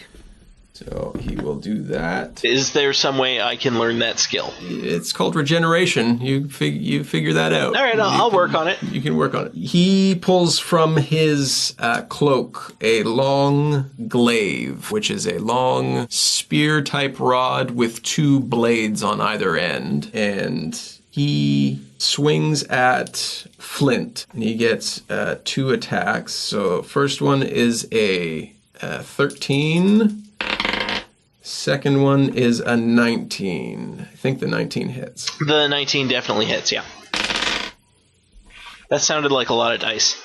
So he will do that. Is there some way I can learn that skill? It's called regeneration. You figure that out. All right, I'll work on it. You can work on it. He pulls from his cloak a long glaive, which is a long spear-type rod with 2 blades on either end. And he swings at Flint, and he gets 2 attacks. So first one is a 13. Second one is a 19. I think the 19 hits. The 19 definitely hits, yeah. That sounded like a lot of dice.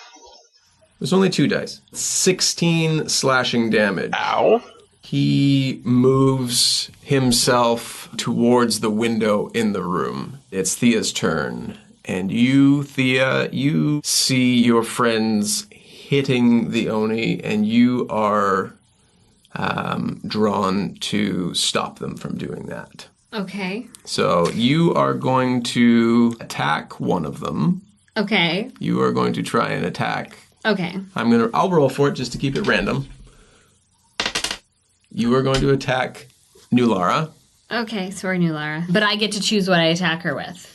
There's only 2 dice. 16 slashing damage. Ow. He moves himself towards the window in the room. It's Thia's turn. And you, Thia, you see your friends hitting the Oni, and you are drawn to stop them from doing that. Okay. So you are going to attack one of them. Okay. You are going to try and attack. Okay. I'll roll for it just to keep it random. You are going to attack Nulara. Okay, sorry, Nulara. But I get to choose what I attack her with.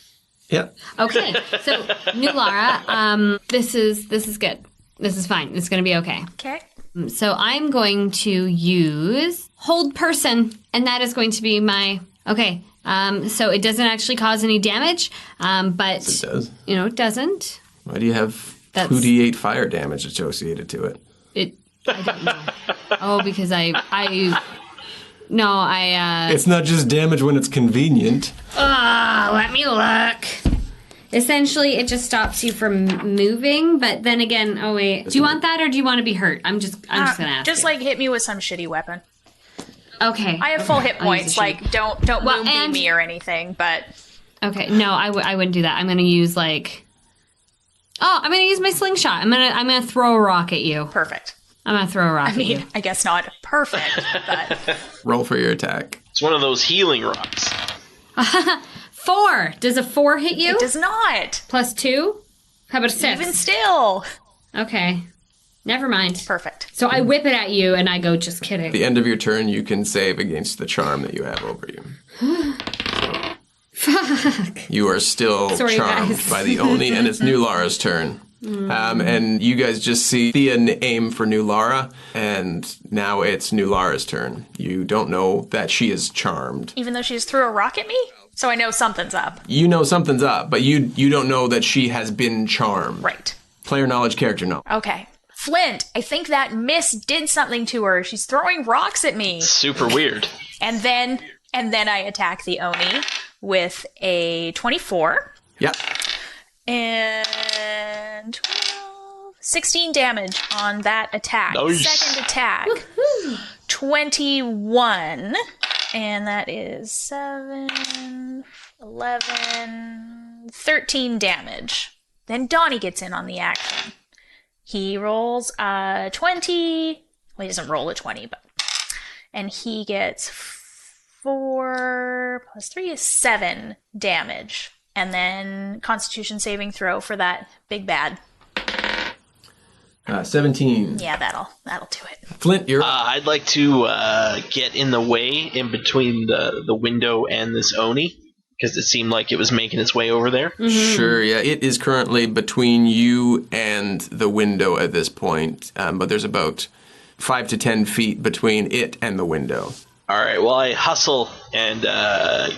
Yep. Okay, so Nulara, this is good. This is fine. It's going to be okay. Okay. So I'm going to use Hold Person, and that is going to be my... Okay, so it doesn't actually cause any damage, but... It does. It doesn't. Why do you have 2d8 fire damage associated to it? I don't know. Oh, because It's not just damage when it's convenient. Let me look. Essentially, it just stops you from moving, but then again, oh wait. Do you want that or do you want to be hurt? I'm just gonna ask. Just hit me with some shitty weapon. Okay. I have full hit I'll use points. the shield. Like, don't moonbeam me or anything, but... Okay, no, I wouldn't do that. I'm going to use, like... Oh, I'm going to use my slingshot. I'm gonna throw a rock at you. Perfect. I'm going to throw a rock at you. I guess not perfect, but... Roll for your attack. It's one of those healing rocks. 4! Does a 4 hit you? It does not. Plus 2? How about a 6? Even still. Okay. Never mind. Perfect. So I whip it at you, and I go, just kidding. At the end of your turn, you can save against the charm that you have over you. Fuck. You are still Sorry, charmed guys. by the Oni, and it's Nulara's turn. And you guys just see Thea aim for Nulara, and now it's Nulara's turn. You don't know that she is charmed. Even though she just threw a rock at me? So I know something's up. You know something's up, but you don't know that she has been charmed. Right. Player knowledge, character knowledge. Okay. Flint, I think that miss did something to her. She's throwing rocks at me. Super weird. And then I attack the Oni with a 24. Yep. And 12, 16 damage on that attack. Nice. Second attack. 21. And that is 7, 11, 13 damage. Then Donnie gets in on the action. He rolls a 20. Well, he doesn't roll a 20, but... And he gets 4 plus 3 is 7 damage. And then Constitution saving throw for that big bad. 17. Yeah, that'll do it. Flint, you're I'd like to get in the way in between the window and this Oni, because it seemed like it was making its way over there. Sure, yeah. It is currently between you and the window at this point, but there's about 5 to 10 feet between it and the window. All right, well, I hustle and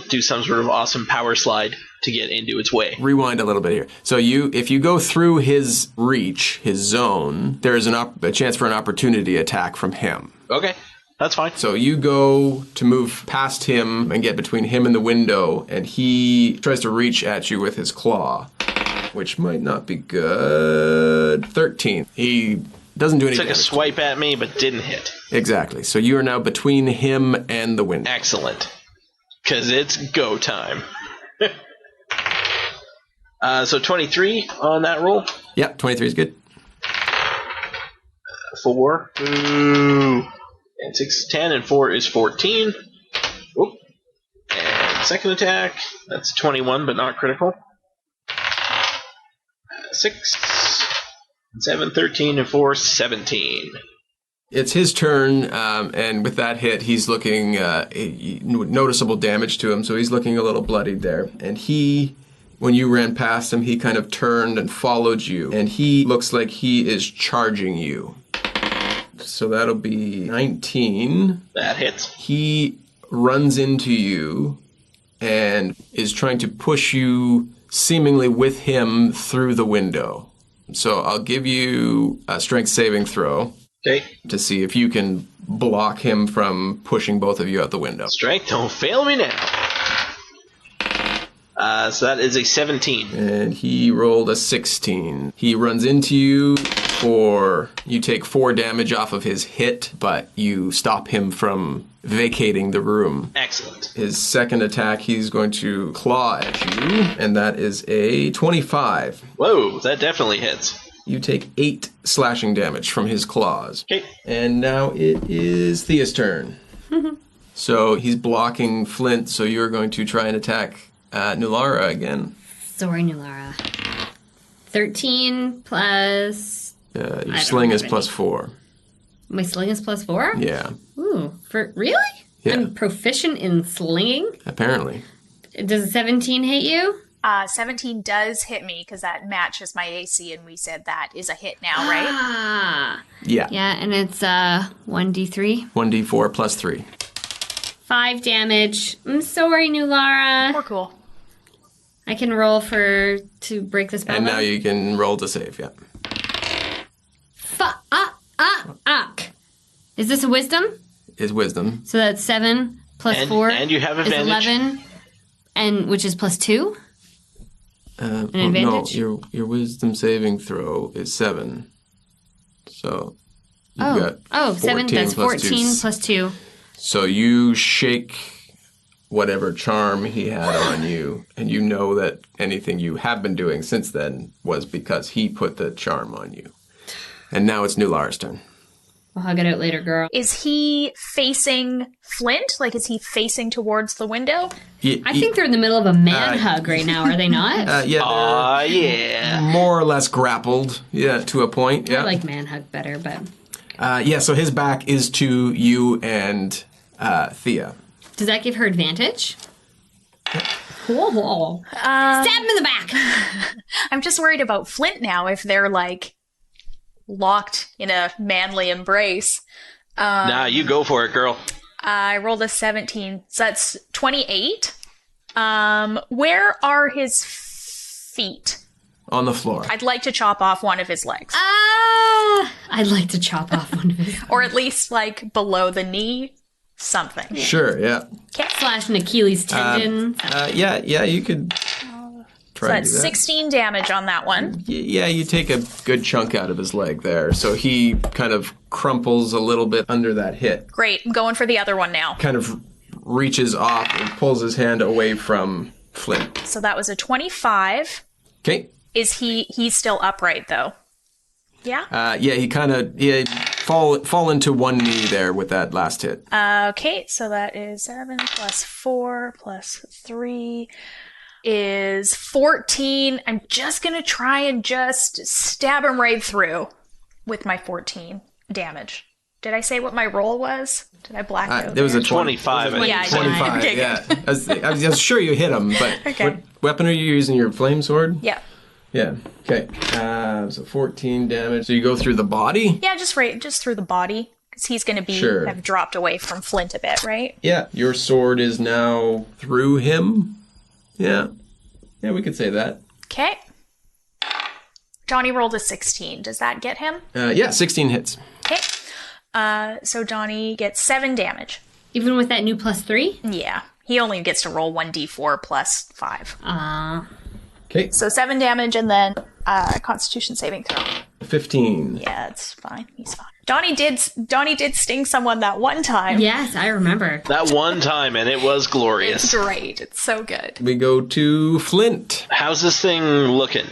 do some sort of awesome power slide to get into its way. Rewind a little bit here. So if you go through his reach, his zone, there is a chance for an opportunity attack from him. Okay, that's fine. So you go to move past him and get between him and the window, and he tries to reach at you with his claw, which might not be good. 13. He doesn't do any Took a damage. swipe at me, but didn't hit. Exactly. So you are now between him and the window. Excellent. Because it's go time. So 23 on that roll. Yep, 23 is good. 4. Ooh. And 6 is 10, and 4 is 14. Oop. And second attack, that's 21, but not critical. 6, and 7, 13, and 4, 17. It's his turn, and with that hit, he's looking noticeable damage to him, so he's looking a little bloodied there. And when you ran past him, he kind of turned and followed you, and he looks like he is charging you. So that'll be 19. That hits. He runs into you and is trying to push you seemingly with him through the window. So I'll give you a strength saving throw. Okay. To see if you can block him from pushing both of you out the window. Strength, don't fail me now. So that is a 17. And he rolled a 16. He runs into you you take 4 damage off of his hit, but you stop him from vacating the room. Excellent. His second attack, he's going to claw at you, and that is a 25. Whoa, that definitely hits. You take 8 slashing damage from his claws. Okay. And now it is Thea's turn. So he's blocking Flint, so you're going to try and attack Nulara again. Sorry, Nulara. 13 plus... Your sling is plus 4. My sling is plus 4? Yeah, Ooh, really? Yeah. I'm proficient in slinging? apparently. Does a 17 hit you? 17 does hit me because that matches my AC, and we said that is a hit now, right? Ah. Yeah. Yeah, and it's 1d3. 1d4 plus 3. 5 damage. I'm sorry, Nulara. We're cool. I can roll to break the spell. And now you can roll to save, yeah. Is this a wisdom? Is wisdom. So that's 7 plus 4 and you have is advantage. 11, and which is plus 2? An advantage? No, your wisdom saving throw is 7. So you've got 7, that's 14 plus 2. So you shake whatever charm he had on you, and you know that anything you have been doing since then was because he put the charm on you. And now it's Nulara's turn. We'll hug it out later, girl. Is he facing Flint? Like, is he facing towards the window? I think they're in the middle of a man hug right now, are they not? Yeah. Yeah. More or less grappled, to a point. Yeah. I like man hug better, but... So his back is to you and Thea. Does that give her advantage? Cool. Stab him in the back! I'm just worried about Flint now, if they're, like, locked in a manly embrace. Nah, you go for it, girl. I rolled a 17, so that's 28. Where are his feet? On the floor. I'd like to chop off one of his legs. I'd like to chop off one of his... Or at least, like, below the knee. Something. Sure, yeah. Slash an Achilles tendon. Yeah, you could So try that's to do that. 16 damage on that one. Yeah, you take a good chunk out of his leg there. So he kind of crumples a little bit under that hit. Great. I'm going for the other one now. Kind of reaches off and pulls his hand away from Flint. So that was a 25. Okay. Is he's still upright, though? Yeah? He kind of fall into one knee there with that last hit. Okay, so that is 7 plus 4 plus 3 is 14. I'm just going to try and just stab him right through with my 14 damage. Did I say what my roll was? Did I black out? There was a 25. Yeah, I did. 25, Okay, yeah. I was sure you hit him, but Okay. what weapon are you using? Your flame sword? Yeah. Yeah. Okay. So 14 damage. So you go through the body? Yeah, just through the body. Because he's going to have dropped away from Flint a bit, right? Yeah. Your sword is now through him? Yeah. Yeah, we could say that. Okay. Johnny rolled a 16. Does that get him? 16 hits. Okay. So Johnny gets 7 damage. Even with that new +3? Yeah. He only gets to roll 1d4 plus 5. Okay. So 7 damage and then Constitution saving throw. 15. Yeah, it's fine. He's fine. Donnie did sting someone that one time. Yes, I remember. That one time, and it was glorious. It's great. It's so good. We go to Flint. How's this thing looking?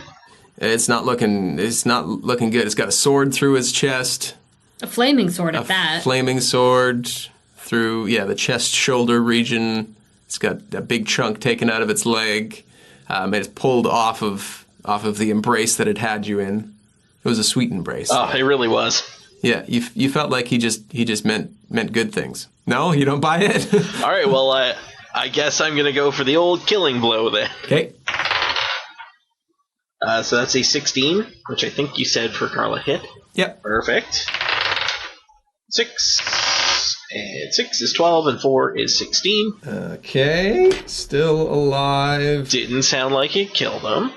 It's not looking good. It's got a sword through his chest. A flaming sword at that. Flaming sword through, the chest-shoulder region. It's got a big chunk taken out of its leg. It's pulled off of the embrace that it had you in. It was a sweet embrace. Oh, it really was. Yeah, you felt like he just meant good things. No, you don't buy it? All right, well, I guess I'm going to go for the old killing blow then. Okay. So that's a 16, which I think you said for Carla hit. Yep. Perfect. 6. And 6 is 12, and 4 is 16. Okay. Still alive. Didn't sound like it killed him.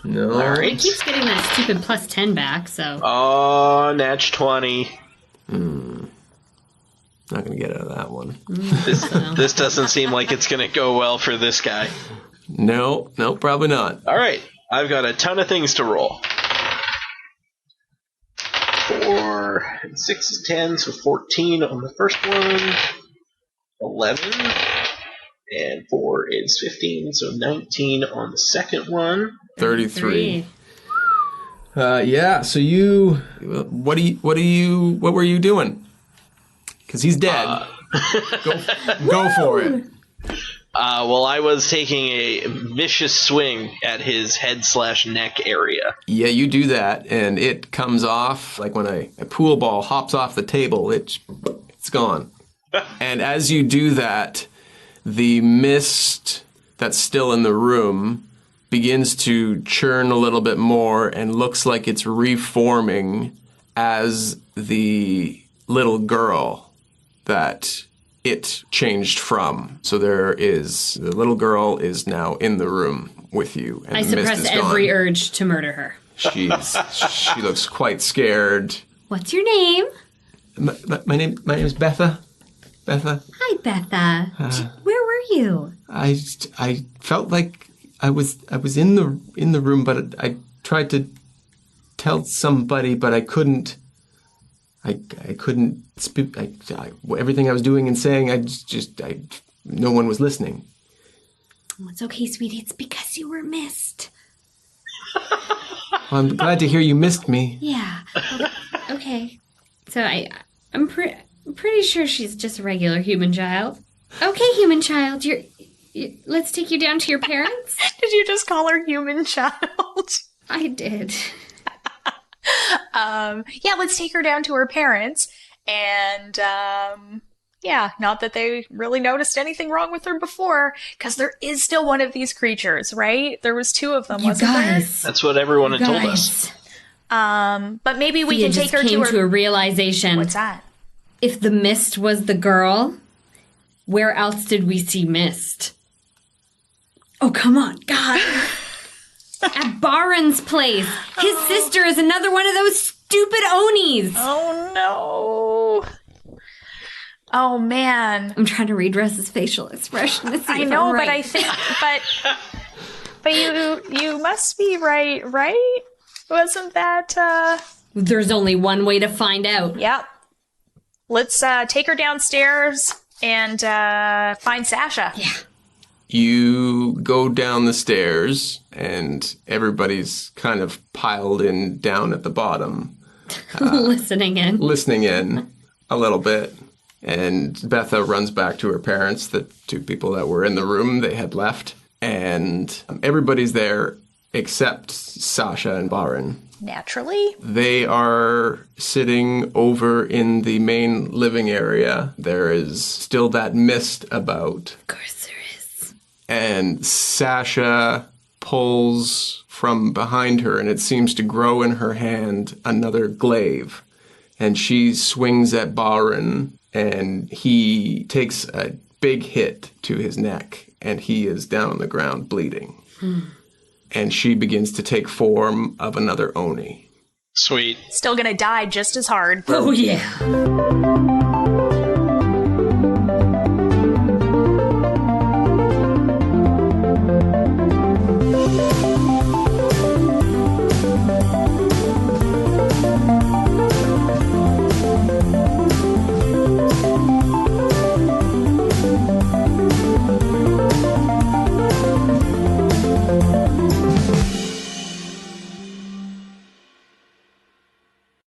No. All right. He keeps getting that stupid +10 back, so... Oh, natch 20. Not going to get out of that one. This doesn't seem like it's going to go well for this guy. No, probably not. All right. I've got a ton of things to roll. 4 and 6 is 10, so 14 on the first one. 11. And 4 is 15, so 19 on the second one. 33. So you, what were you doing? Because he's dead. Go for it. Well, I was taking a vicious swing at his head/neck area. Yeah, you do that, and it comes off like when a pool ball hops off the table. It's gone. And as you do that, the mist that's still in the room begins to churn a little bit more and looks like it's reforming as the little girl that it changed from. So the little girl is now in the room with you. And I the mist suppress is every gone. urge to murder her. She looks quite scared. What's your name? My name is Betha. Betha. Hi, Betha. Where were you? I felt like I was in the room, but I tried to tell somebody, but I couldn't I couldn't speak. Everything I was doing and saying, no one was listening. Oh, it's okay, sweetie. It's because you were missed. Well, I'm glad to hear you missed me. Yeah. Okay. So I'm pretty sure she's just a regular human child. Okay, human child. Let's take you down to your parents. Did you just call her human child? I did. Let's take her down to her parents. And, not that they really noticed anything wrong with her before, because there is still one of these creatures, right? There was 2 of them, wasn't there? That's what everyone had told us. But maybe we can take her to a realization. What's that? If the mist was the girl, where else did we see mist? Oh, come on, God. At Baron's place. His sister is another one of those stupid Onis. Oh, no. Oh, man. I'm trying to read Russ's facial expression to see I if know, I'm right. but I think... But you must be right? Wasn't that, There's only one way to find out. Yep. Let's take her downstairs and find Sasha. Yeah. You go down the stairs, and everybody's kind of piled in down at the bottom. Listening in a little bit. And Betha runs back to her parents, the 2 people that were in the room. They had left. And everybody's there except Sasha and Baron. Naturally. They are sitting over in the main living area. There is still that mist about. Of course there is. And Sasha pulls from behind her, and it seems to grow in her hand another glaive. And she swings at Baron, and he takes a big hit to his neck, and he is down on the ground bleeding. And she begins to take form of another Oni. Sweet. Still gonna die just as hard. Oh, yeah.